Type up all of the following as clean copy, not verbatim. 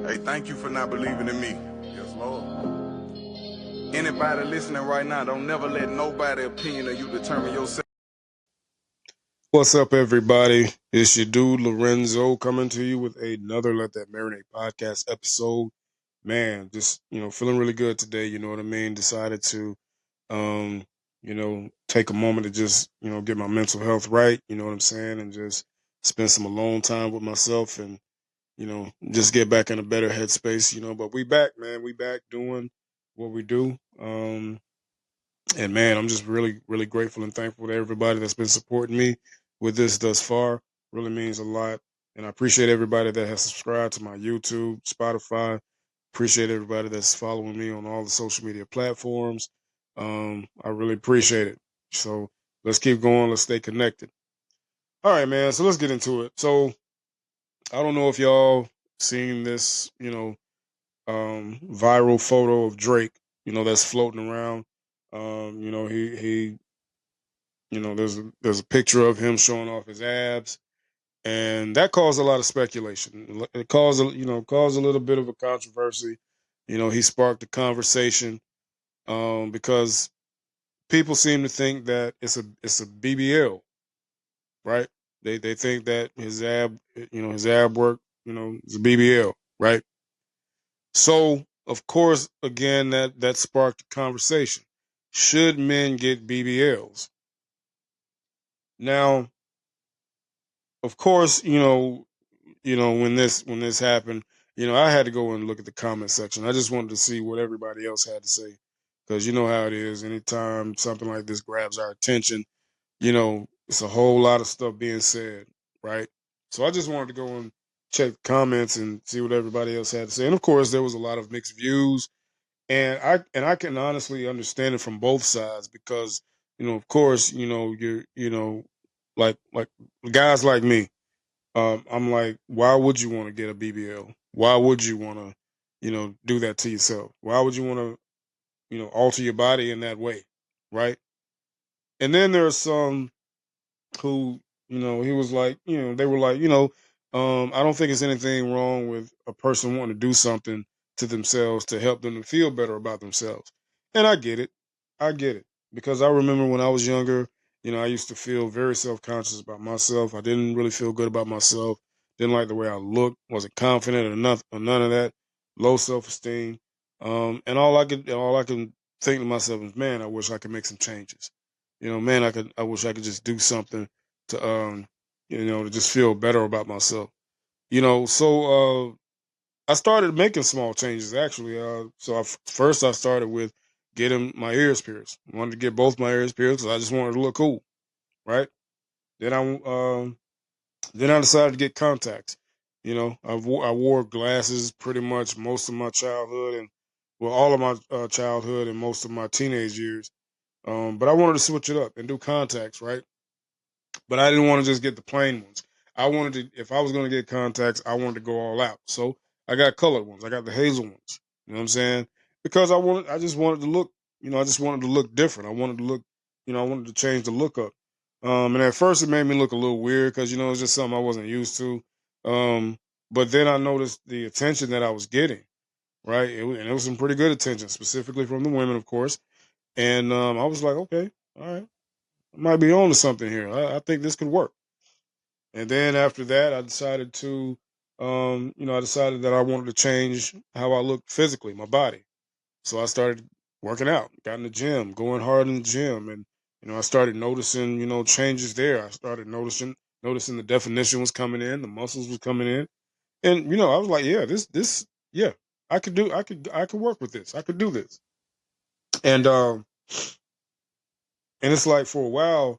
Hey, thank you for not believing in me. Yes, Lord. Anybody listening right now, don't never let nobody opinion of you determine yourself. What's up, everybody? It's your dude Lorenzo coming to you with another Let That Marinate podcast episode. Man, just feeling really good today. You know what I mean? Decided to, um, take a moment to just get my mental health right. You know what I'm saying, and just spend some alone time with myself, and just get back in a better headspace. But we back, man. We back doing what we do. And man, I'm just really, really grateful and thankful to everybody that's been supporting me with this thus far. Really means a lot. And I appreciate everybody that has subscribed to my YouTube, Spotify. Appreciate everybody that's following me on all the social media platforms. I really appreciate it. So let's keep going. Let's stay connected. All right, man. So let's get into it. So I don't know if y'all seen this, viral photo of Drake, that's floating around. He there's a picture of him showing off his abs, and that caused a lot of speculation. It caused a little bit of a controversy. He sparked a conversation because people seem to think that it's a BBL, right? They think that his ab work, is a BBL, right? So of course, again, that sparked a conversation. Should men get BBLs? Now, of course, when this happened, I had to go and look at the comment section. I just wanted to see what everybody else had to say, because you know how it is. Anytime something like this grabs our attention, it's a whole lot of stuff being said, right? So I just wanted to go and check comments and see what everybody else had to say. And of course, there was a lot of mixed views, and I can honestly understand it from both sides, because of course, like guys like me, I'm like, why would you want to get a BBL? Why would you want to, do that to yourself? Why would you want to, alter your body in that way, right? And then there's some who, he was like, they were like, I don't think it's anything wrong with a person wanting to do something to themselves to help them to feel better about themselves. And I get it, because I remember when I was younger, I used to feel very self-conscious about myself. I didn't really feel good about myself. Didn't like the way I looked. Wasn't confident or none of that. Low self-esteem. And all I can think to myself is, man, I wish I could make some changes. Man, I wish I could just do something to to just feel better about myself. So I started making small changes, actually. So first I started with getting my ears pierced. I wanted to get both my ears pierced because I just wanted to look cool, right? Then I decided to get contacts. I wore glasses pretty much most of my childhood, and well, all of my childhood and most of my teenage years. But I wanted to switch it up and do contacts, right? But I didn't want to just get the plain ones. I wanted to, if I was going to get contacts, I wanted to go all out. So I got colored ones. I got the hazel ones. You know what I'm saying? Because I just wanted to look, I just wanted to look different. I wanted to look, I wanted to change the look up. And at first it made me look a little weird because, it's just something I wasn't used to. But then I noticed the attention that I was getting, right? And it was some pretty good attention, specifically from the women, of course. And I was like, okay, all right, I might be on to something here. I think this could work. And then after that, I decided that I wanted to change how I looked physically, my body. So I started working out, got in the gym, going hard in the gym, and I started noticing, changes there. I started noticing the definition was coming in, the muscles was coming in, and I was like, yeah, yeah, I could work with this. I could do this, and it's like for a while,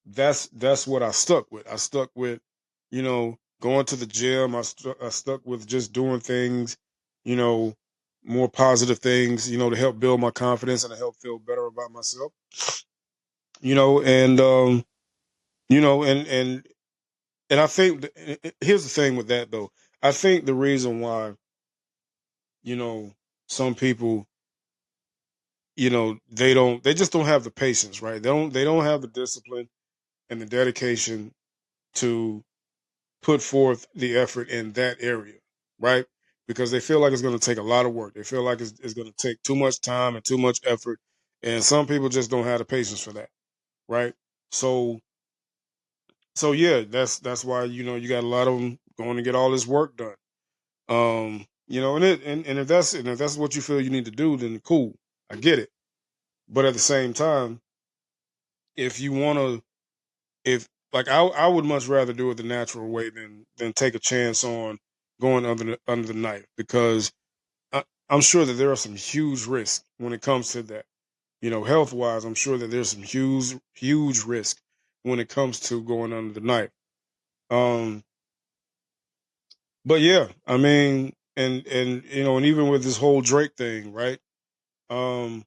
that's what I stuck with. I stuck with, going to the gym. I stuck with just doing things, you know, more positive things, to help build my confidence and to help feel better about myself. And and I think here's the thing with that though. I think the reason why, you know, some people, they just don't have the patience, right? They don't have the discipline and the dedication to put forth the effort in that area, right? because they feel like it's going to take a lot of work. They feel like it's going to take too much time and too much effort, and some people just don't have the patience for that, right? So, so yeah, that's why you got a lot of them going to get all this work done. And if that's what you feel you need to do, then cool, I get it. But at the same time, if you want to, if like I would much rather do it the natural way than take a chance on going under the knife, because I'm sure that there are some huge risks when it comes to that. Health wise, I'm sure that there's some huge risk when it comes to going under the knife. Um, but yeah, I mean, and even with this whole Drake thing, right? Um,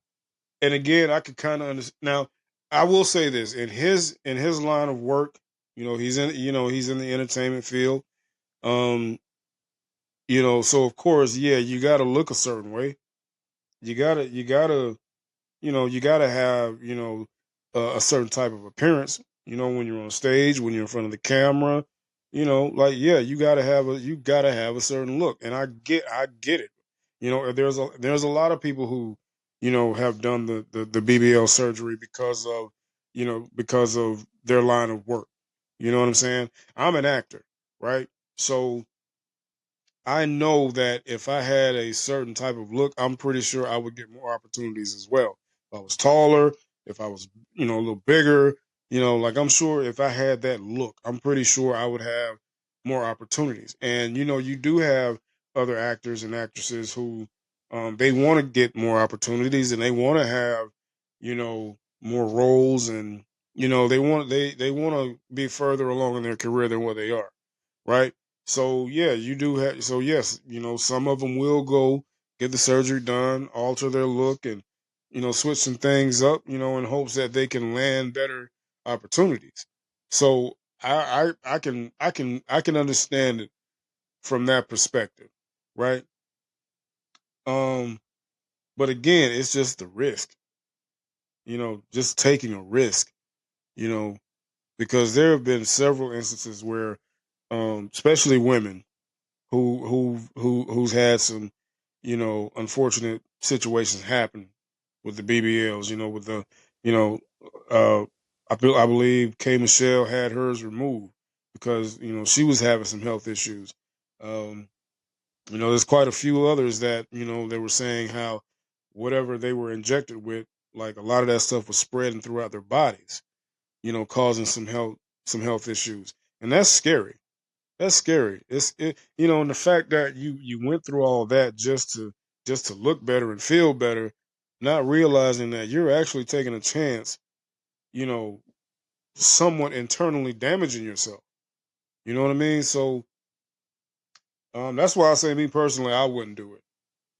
and again, I could kind of understand. Now, I will say this: in his line of work, he's in the entertainment field. Um, so of course, yeah, you got to look a certain way. You gotta have a certain type of appearance. When you're on stage, when you're in front of the camera, like yeah, you gotta have a certain look, and I get it. There's a lot of people who have done the BBL surgery because of their line of work. You know what I'm saying? I'm an actor, right? So I know that if I had a certain type of look, I'm pretty sure I would get more opportunities as well. If I was taller, if I was, a little bigger, like I'm sure if I had that look, I'm pretty sure I would have more opportunities. And you do have other actors and actresses who they want to get more opportunities and they want to have, more roles, and they want to be further along in their career than what they are, right? So yeah, you do have. So yes, some of them will go get the surgery done, alter their look, and switch some things up, in hopes that they can land better opportunities. So I can understand it from that perspective, right? Um, but again, it's just the risk, just taking a risk, you know, because there have been several instances where, especially women who's had some, unfortunate situations happen with the BBLs. With the, you know, uh, I believe K Michelle had hers removed because she was having some health issues. Um, there's quite a few others that they were saying how whatever they were injected with, like a lot of that stuff was spreading throughout their bodies, causing some health issues, and that's scary. That's scary. And the fact that you went through all that just to look better and feel better, not realizing that you're actually taking a chance, you know, somewhat internally damaging yourself. You know what I mean? So that's why I say, me personally, I wouldn't do it.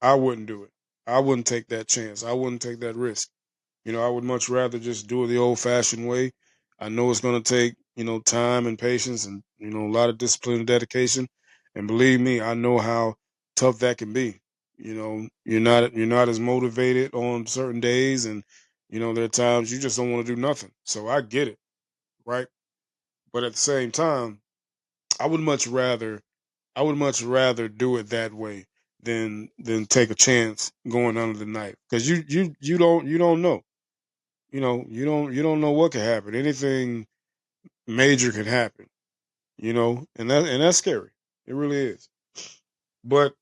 I wouldn't do it. I wouldn't take that chance. I wouldn't take that risk. I would much rather just do it the old fashioned way. I know it's going to take, time and patience and, a lot of discipline and dedication. And believe me, I know how tough that can be. You're not as motivated on certain days, and, there are times you just don't want to do nothing. So I get it, right? But at the same time, I would much rather I would much rather do it that way than take a chance going under the knife, because you don't know. You don't know what could happen. Anything major could happen. And that's scary. It really is. But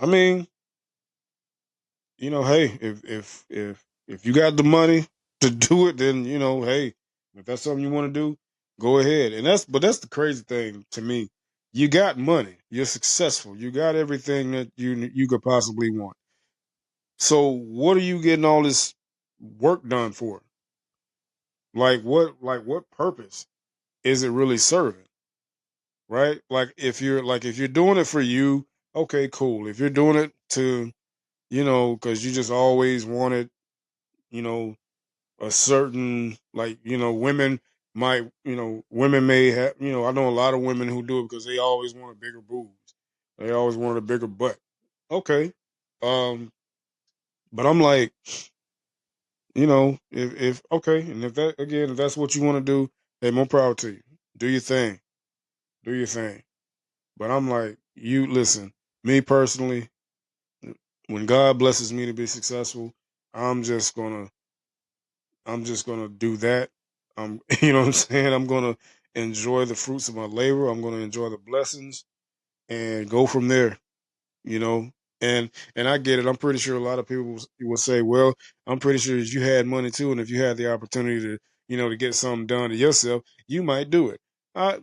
I mean, hey, if you got the money to do it, then hey, if that's something you want to do, go ahead. But that's the crazy thing to me. You got money. You're successful. You got everything that you could possibly want. So what are you getting all this work done for? Like what purpose is it really serving? Right? Like if you're doing it for you, okay, cool. If you're doing it to, because you just always wanted, you know, a certain, like, women may have, I know a lot of women who do it because they always want a bigger boobs. They always want a bigger butt. Okay. Um, but I'm like, if okay, and if that's what you want to do, hey, more power to you. Do your thing. Do your thing. But I'm like, you listen. Me personally, when God blesses me to be successful, I'm just gonna do that. You know what I'm saying? I'm gonna enjoy the fruits of my labor. I'm gonna enjoy the blessings and go from there. You know, and I get it. I'm pretty sure a lot of people will say, "Well, I'm pretty sure if you had money too, and if you had the opportunity to, to get something done to yourself, you might do it." I,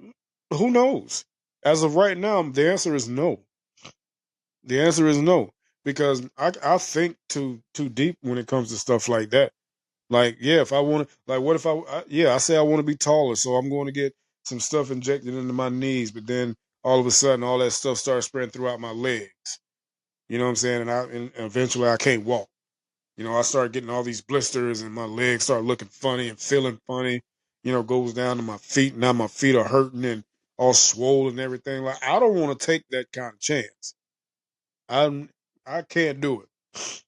who knows? As of right now, the answer is no. The answer is no, because I think too deep when it comes to stuff like that. Like, yeah, if I want to, like, what if yeah, I say I want to be taller, so I'm going to get some stuff injected into my knees, but then all of a sudden, all that stuff starts spreading throughout my legs. You know what I'm saying? And eventually, I can't walk. I start getting all these blisters, and my legs start looking funny and feeling funny. Goes down to my feet. Now my feet are hurting and all swollen and everything. Like, I don't want to take that kind of chance. I'm I can't do it.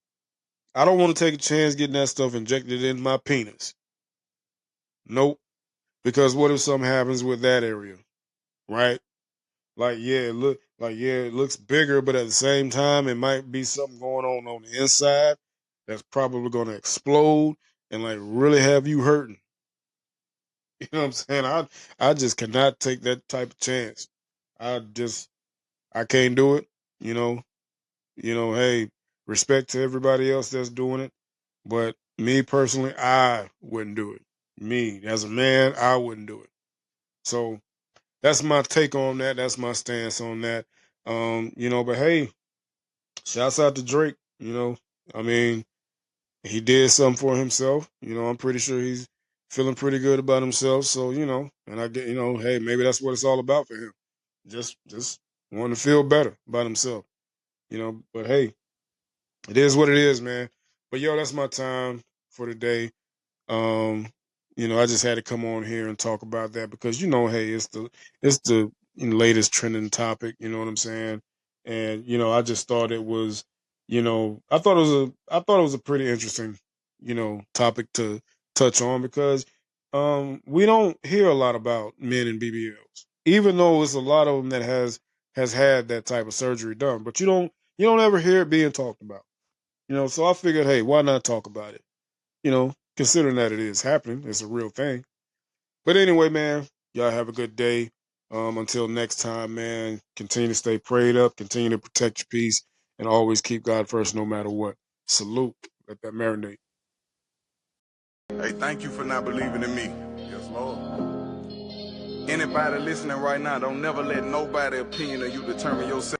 I don't want to take a chance getting that stuff injected in my penis. Nope. Because what if something happens with that area, right? Like it looks bigger, but at the same time, it might be something going on the inside that's probably going to explode and like really have you hurting. You know what I'm saying? I just cannot take that type of chance. I just I can't do it. You know, Hey, respect to everybody else that's doing it, but me personally, I wouldn't do it. Me as a man, I wouldn't do it. So that's my take on that. That's my stance on that. But hey, shouts out to Drake. I mean, he did something for himself. I'm pretty sure he's feeling pretty good about himself. So, and I get, hey, maybe that's what it's all about for him. Just wanting to feel better about himself. But hey, it is what it is, man. But yo, that's my time for today. Um, I just had to come on here and talk about that because hey, it's the latest trending topic. You know what I'm saying? And I just thought it was, I thought it was a pretty interesting, topic to touch on because we don't hear a lot about men in BBLs, even though it's a lot of them that has had that type of surgery done, but you don't ever hear it being talked about. So I figured, hey, why not talk about it? Considering that it is happening, it's a real thing. But anyway, man, y'all have a good day. Until next time, man, continue to stay prayed up, continue to protect your peace, and always keep God first no matter what. Salute. Let that marinate. Hey, thank you for not believing in me. Yes, Lord. Anybody listening right now, don't never let nobody opinion of you determine yourself.